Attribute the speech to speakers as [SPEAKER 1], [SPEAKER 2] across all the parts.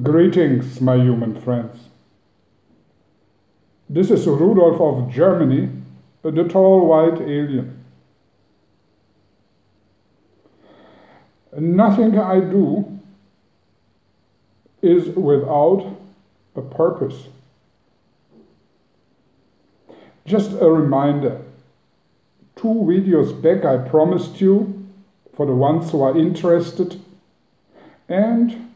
[SPEAKER 1] Greetings, my human friends. This is Rudolf of Germany, the tall white alien. Nothing I do is without a purpose. Just a reminder, 2 videos back I promised you, for the ones who are interested and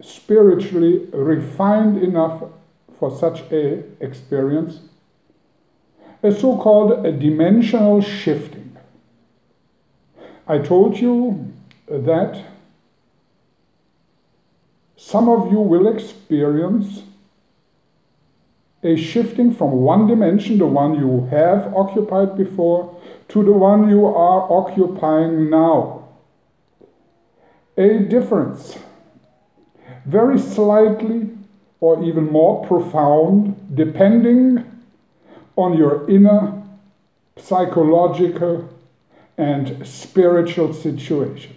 [SPEAKER 1] spiritually refined enough for such a experience, a so-called dimensional shifting. I told you that some of you will experience a shifting from one dimension, the one you have occupied before, to the one you are occupying now. A difference, very slightly or even more profound, depending on your inner psychological and spiritual situation.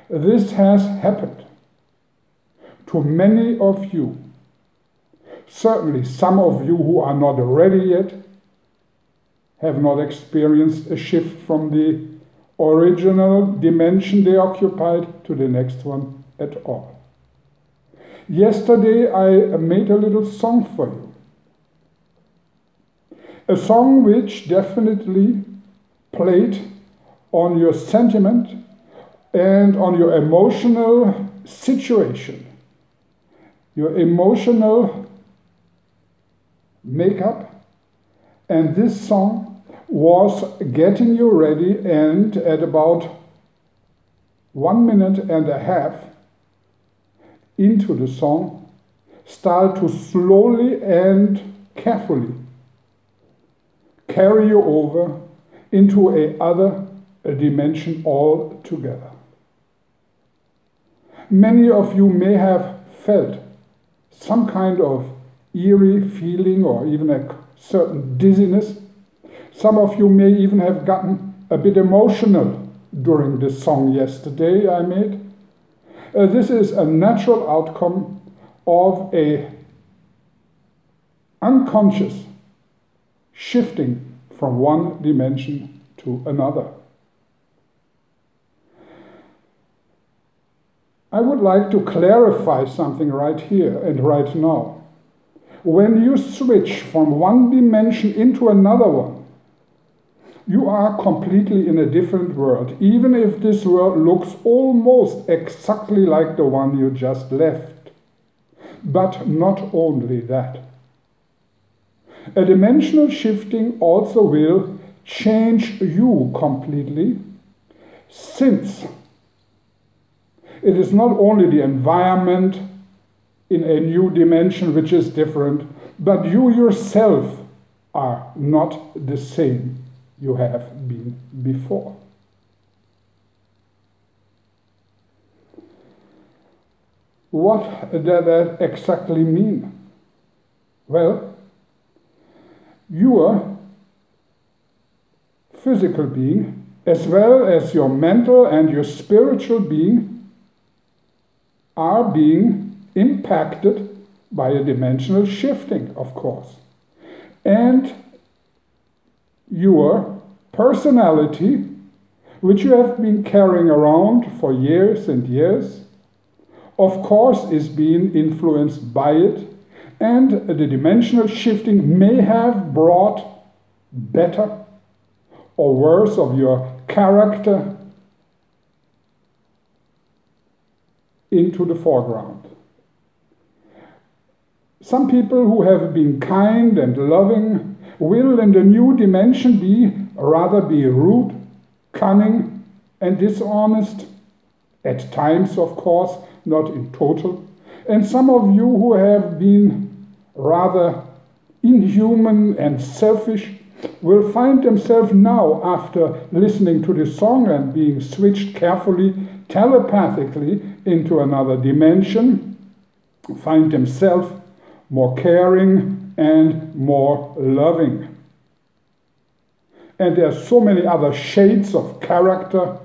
[SPEAKER 1] This has happened to many of you. Certainly some of you who are not ready yet have not experienced a shift from the original dimension they occupied to the next one at all. Yesterday I made a little song for you. A song which definitely played on your sentiment and on your emotional situation, your emotional makeup, and this song was getting you ready, and at about 1.5 minutes into the song, start to slowly and carefully carry you over into a dimension altogether. Many of you may have felt some kind of eerie feeling or even a certain dizziness. Some of you may even have gotten a bit emotional during this song yesterday I made. This is a natural outcome of a unconscious shifting from one dimension to another. I would like to clarify something right here and right now. When you switch from one dimension into another one, you are completely in a different world, even if this world looks almost exactly like the one you just left. But not only that. A dimensional shifting also will change you completely, since it is not only the environment in a new dimension which is different, but you yourself are not the same you have been before. What does that exactly mean? Well, your physical being, as well as your mental and your spiritual being, are being impacted by a dimensional shifting, of course. And your personality, which you have been carrying around for years and years, of course is being influenced by it, and the dimensional shifting may have brought better or worse of your character into the foreground. Some people who have been kind and loving will in the new dimension rather be rude, cunning and dishonest, at times of course, not in total. And some of you who have been rather inhuman and selfish will find themselves now, after listening to this song and being switched carefully, telepathically into another dimension, find themselves more caring and more loving. And there are so many other shades of character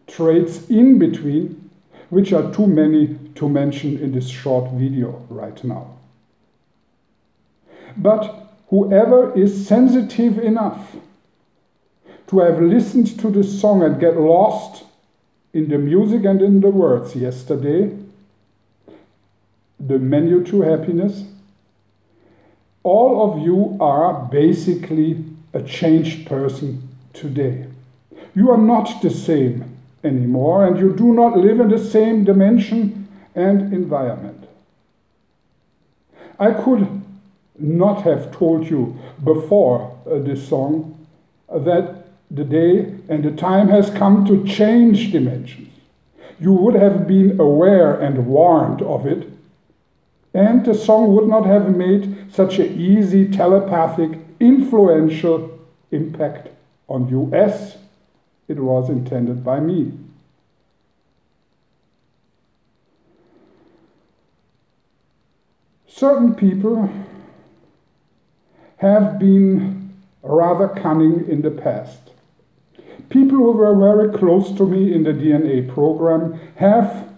[SPEAKER 1] traits in between, which are too many to mention in this short video right now. But whoever is sensitive enough to have listened to this song and get lost in the music and in the words yesterday, the menu to happiness, all of you are basically a changed person today. You are not the same anymore, and you do not live in the same dimension and environment. I could not have told you before this song that the day and the time has come to change dimensions. You would have been aware and warned of it, and the song would not have made such an easy, telepathic, influential impact on you as it was intended by me. Certain people have been rather cunning in the past. People who were very close to me in the DNA program have,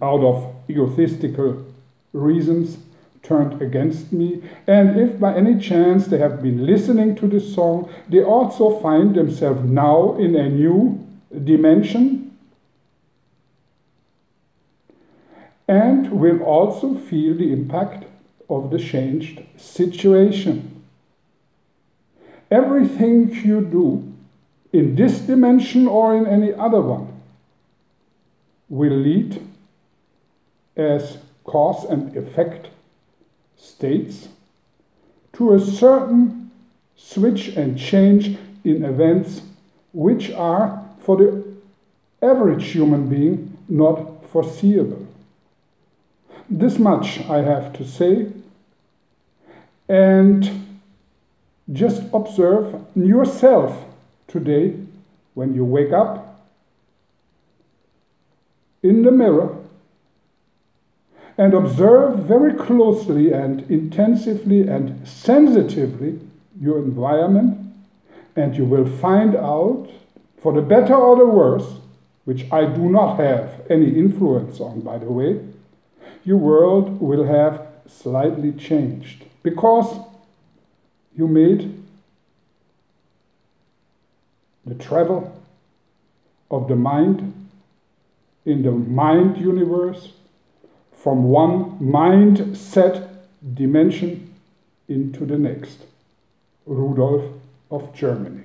[SPEAKER 1] out of egotistical reasons, turned against me, and if by any chance they have been listening to this song, they also find themselves now in a new dimension and will also feel the impact of the changed situation. Everything you do in this dimension or in any other one will lead as cause and effect states to a certain switch and change in events which are, for the average human being, not foreseeable. This much I have to say, and just observe yourself today when you wake up in the mirror and observe very closely and intensively and sensitively your environment, and you will find out, for the better or the worse, which I do not have any influence on, by the way, your world will have slightly changed because you made the travel of the mind in the mind universe from one mindset dimension into the next. Rudolf of Germany.